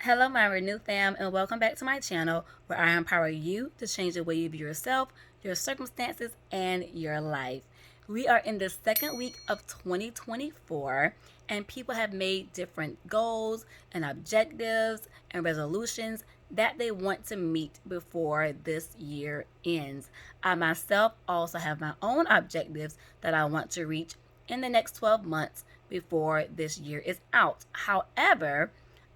Hello, my Renew fam, and welcome back to my channel where I empower you to change the way you view yourself, your circumstances, and your life. We are in the second week of 2024, and people have made different goals and objectives and resolutions that they want to meet before this year ends. I myself also have my own objectives that I want to reach in the next 12 months before this year is out. However,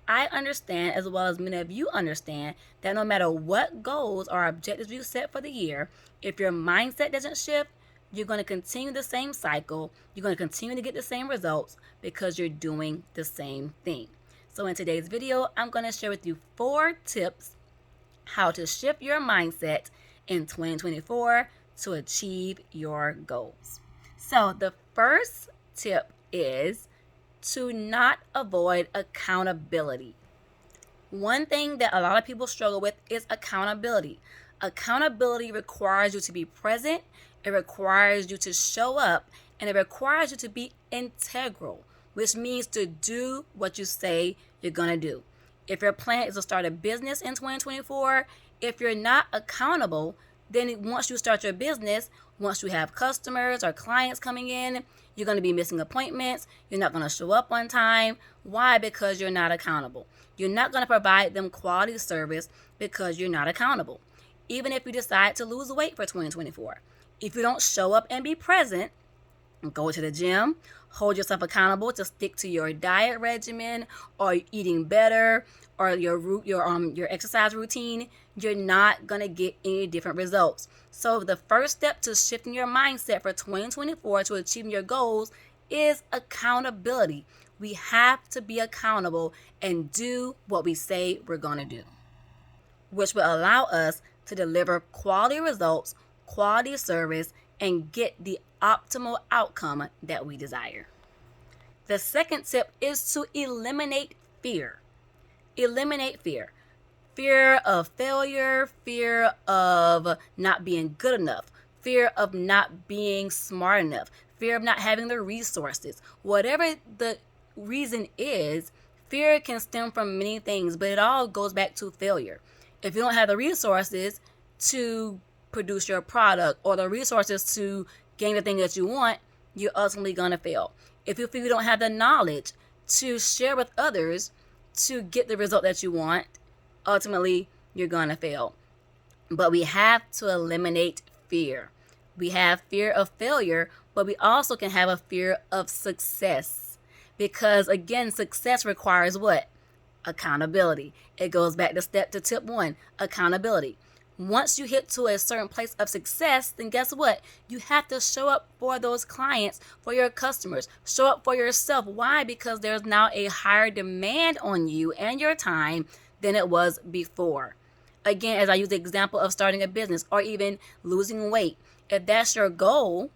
I understand, as well as many of you understand, that no matter what goals or objectives you set for the year, if your mindset doesn't shift, you're going to continue the same cycle. You're going to continue to get the same results because you're doing the same thing. So in today's video, I'm going to share with you 4 tips how to shift your mindset in 2024 to achieve your goals. So the first tip is to not avoid accountability. One thing that a lot of people struggle with is accountability. Accountability requires you to be present, it requires you to show up, and it requires you to be integral, which means to do what you say you're going to do. If your plan is to start a business in 2024, if you're not accountable, then once you start your business, once you have customers or clients coming in, you're going to be missing appointments. You're not going to show up on time. Why? Because you're not accountable. You're not going to provide them quality service because you're not accountable. Even if you decide to lose weight for 2024, if you don't show up and be present, go to the gym, hold yourself accountable to stick to your diet regimen or eating better or your exercise routine, you're not going to get any different results. So the first step to shifting your mindset for 2024 to achieving your goals is accountability. We have to be accountable and do what we say we're going to do, which will allow us to deliver quality results, quality service, and get the optimal outcome that we desire. The second tip is to eliminate fear. Eliminate fear. Fear of failure, fear of not being good enough, fear of not being smart enough, fear of not having the resources. Whatever the reason is, fear can stem from many things, but it all goes back to failure. If you don't have the resources to produce your product or the resources to gain the thing that you want, you're ultimately going to fail. If you feel you don't have the knowledge to share with others to get the result that you want, ultimately you're going to fail. But we have to eliminate fear. We have fear of failure, but we also can have a fear of success. Because again, success requires what? Accountability. It goes back to tip 1, accountability. Once you hit to a certain place of success, then guess what? You have to show up for those clients, for your customers. Show up for yourself. Why? Because there's now a higher demand on you and your time than it was before. Again, as I use the example of starting a business or even losing weight, if that's your goal,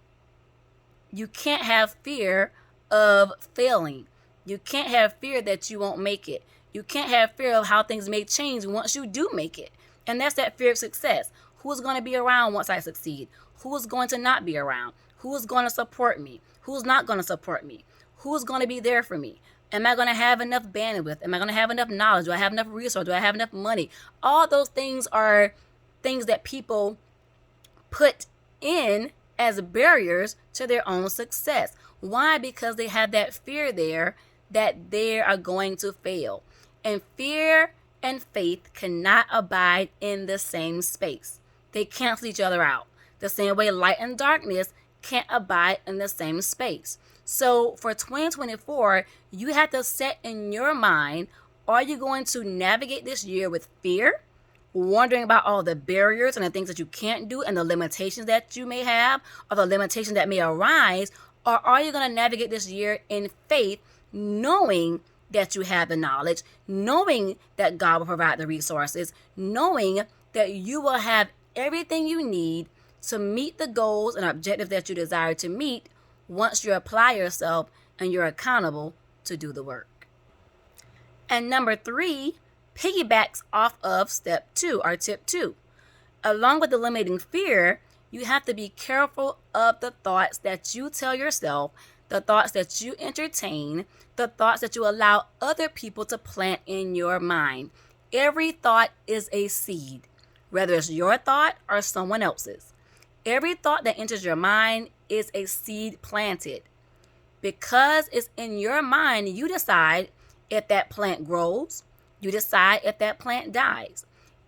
you can't have fear of failing. You can't have fear that you won't make it. You can't have fear of how things may change once you do make it. And that's that fear of success. Who's going to be around once I succeed? Who's going to not be around? Who's going to support me? Who's not going to support me? Who's going to be there for me? Am I going to have enough bandwidth? Am I going to have enough knowledge? Do I have enough resource? Do I have enough money? All those things are things that people put in as barriers to their own success. Why? Because they have that fear there that they are going to fail. And fear and faith cannot abide in the same space. They cancel each other out. The same way light and darkness can't abide in the same space. So for 2024, you have to set in your mind, are you going to navigate this year with fear, wondering about all the barriers and the things that you can't do and the limitations that you may have or the limitations that may arise, or are you going to navigate this year in faith, knowing that you have the knowledge, knowing that God will provide the resources, knowing that you will have everything you need to meet the goals and objectives that you desire to meet once you apply yourself and you're accountable to do the work. And number 3, piggybacks off of step 2 or tip 2. Along with eliminating fear, you have to be careful of the thoughts that you tell yourself the thoughts that you entertain, the thoughts that you allow other people to plant in your mind. Every thought is a seed, whether it's your thought or someone else's. Every thought that enters your mind is a seed planted. Because it's in your mind, you decide if that plant grows. You decide if that plant dies.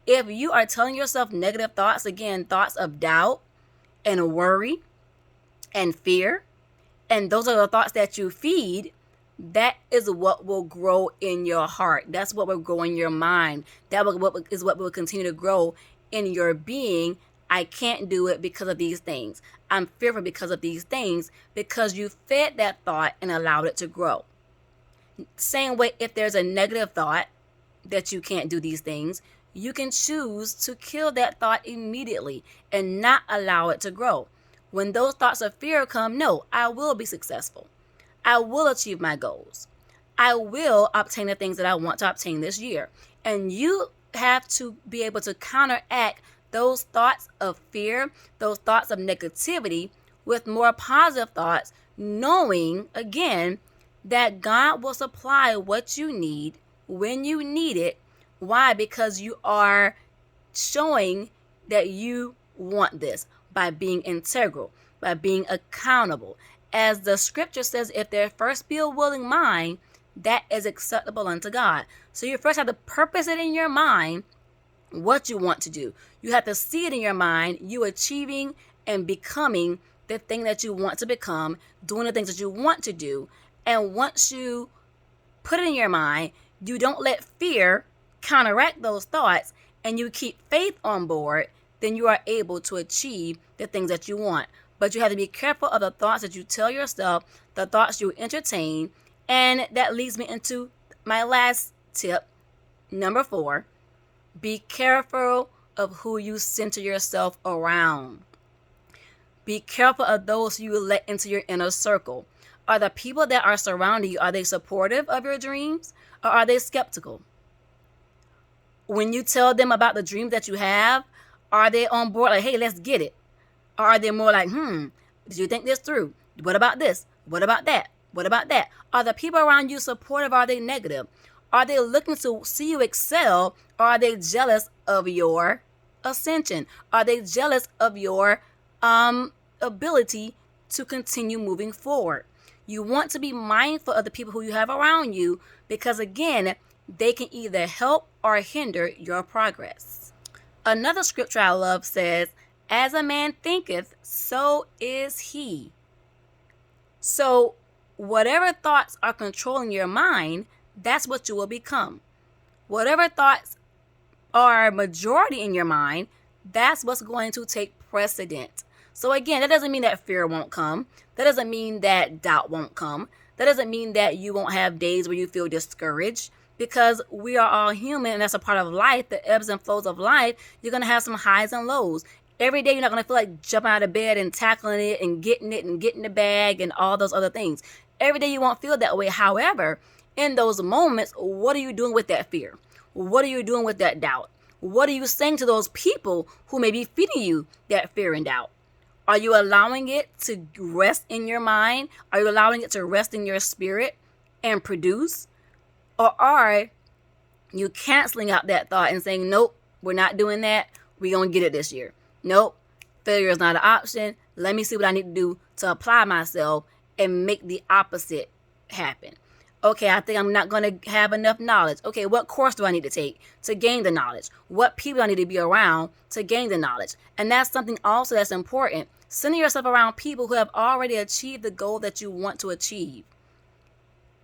If you are telling yourself negative thoughts, again, thoughts of doubt and worry and fear, and those are the thoughts that you feed, that is what will grow in your heart. That's what will grow in your mind. That is what will continue to grow in your being. I can't do it because of these things. I'm fearful because of these things, because you fed that thought and allowed it to grow. Same way, if there's a negative thought that you can't do these things, you can choose to kill that thought immediately and not allow it to grow. When those thoughts of fear come, no, I will be successful. I will achieve my goals. I will obtain the things that I want to obtain this year. And you have to be able to counteract those thoughts of fear, those thoughts of negativity with more positive thoughts, knowing, again, that God will supply what you need when you need it. Why? Because you are showing that you want this by being integral, by being accountable. As the scripture says, if there first be a willing mind, that is acceptable unto God. So you first have to purpose it in your mind what you want to do. You have to see it in your mind, you achieving and becoming the thing that you want to become, doing the things that you want to do. And once you put it in your mind, you don't let fear counteract those thoughts, and you keep faith on board, then you are able to achieve the things that you want. But you have to be careful of the thoughts that you tell yourself, the thoughts you entertain. And that leads me into my last tip, number 4. Be careful of who you center yourself around. Be careful of those you let into your inner circle. Are the people that are surrounding you, are they supportive of your dreams, or are they skeptical? When you tell them about the dreams that you have, are they on board like, hey, let's get it? Or are they more like, did you think this through? What about this? What about that? What about that? Are the people around you supportive? Are they negative? Are they looking to see you excel? Or are they jealous of your ascension? Are they jealous of your ability to continue moving forward? You want to be mindful of the people who you have around you, because again, they can either help or hinder your progress. Another scripture I love says, as a man thinketh, so is he. So whatever thoughts are controlling your mind, that's what you will become. Whatever thoughts are majority in your mind, that's what's going to take precedent. So again, that doesn't mean that fear won't come. That doesn't mean that doubt won't come. That doesn't mean that you won't have days where you feel discouraged, because we are all human, and that's a part of life, the ebbs and flows of life. You're going to have some highs and lows. Every day you're not going to feel like jumping out of bed and tackling it and getting the bag and all those other things. Every day you won't feel that way. However, in those moments, what are you doing with that fear? What are you doing with that doubt? What are you saying to those people who may be feeding you that fear and doubt? Are you allowing it to rest in your mind? Are you allowing it to rest in your spirit and produce? Or are you canceling out that thought and saying, nope, we're not doing that. We're going to get it this year. Nope, failure is not an option. Let me see what I need to do to apply myself and make the opposite happen. Okay, I think I'm not going to have enough knowledge. Okay, what course do I need to take to gain the knowledge? What people I need to be around to gain the knowledge? And that's something also that's important. Sending yourself around people who have already achieved the goal that you want to achieve.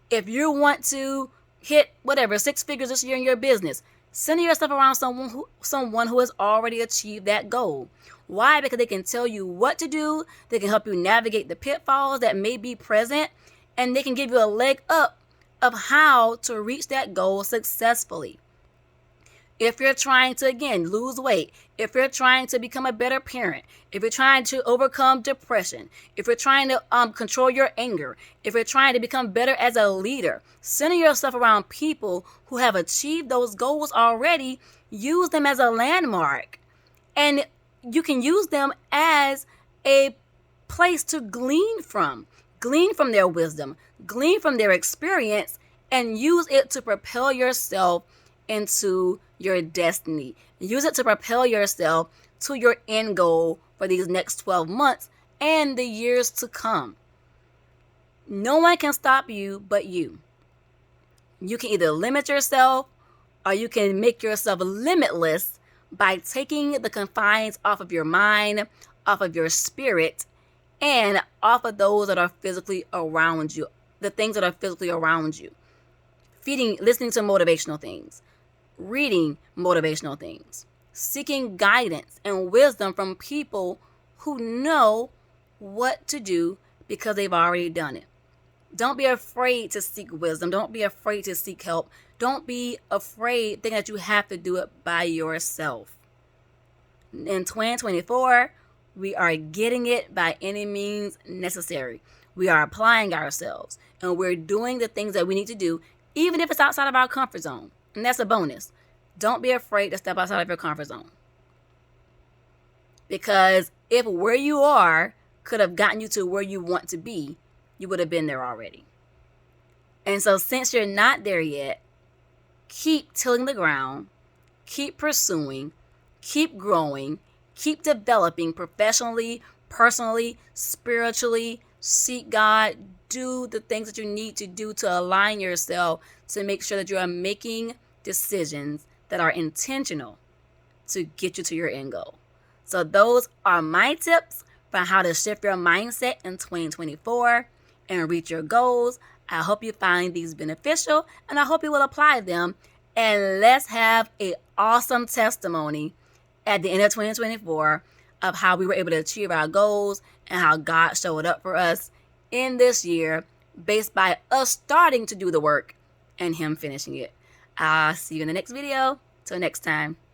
If you want to hit 6 figures this year in your business, sending yourself around someone who has already achieved that goal. Why? Because they can tell you what to do. They can help you navigate the pitfalls that may be present, and they can give you a leg up of how to reach that goal successfully. If you're trying to, again, lose weight, if you're trying to become a better parent, if you're trying to overcome depression, if you're trying to control your anger, if you're trying to become better as a leader, sending yourself around people who have achieved those goals already, use them as a landmark. And you can use them as a place to glean from. Glean from their wisdom, glean from their experience, and use it to propel yourself into your destiny. Use it to propel yourself to your end goal for these next 12 months and the years to come. No one can stop you but you. You can either limit yourself or you can make yourself limitless by taking the confines off of your mind, off of your spirit, and off of those that are physically around you, the things that are physically around you. Listening to motivational things, reading motivational things, seeking guidance and wisdom from people who know what to do because they've already done it. Don't be afraid to seek wisdom. Don't be afraid to seek help. Don't be afraid thinking that you have to do it by yourself. In 2024, we are getting it by any means necessary. We are applying ourselves and we're doing the things that we need to do, even if it's outside of our comfort zone. And that's a bonus. Don't be afraid to step outside of your comfort zone. Because if where you are could have gotten you to where you want to be, you would have been there already. And so since you're not there yet, keep tilling the ground, keep pursuing, keep growing, keep developing professionally, personally, spiritually. Seek God. Do the things that you need to do to align yourself to make sure that you are making decisions that are intentional to get you to your end goal. So those are my tips for how to shift your mindset in 2024 and reach your goals. I hope you find these beneficial and I hope you will apply them. And let's have an awesome testimony at the end of 2024 of how we were able to achieve our goals and how God showed up for us in this year based by us starting to do the work and Him finishing it. I'll see you in the next video. Till next time.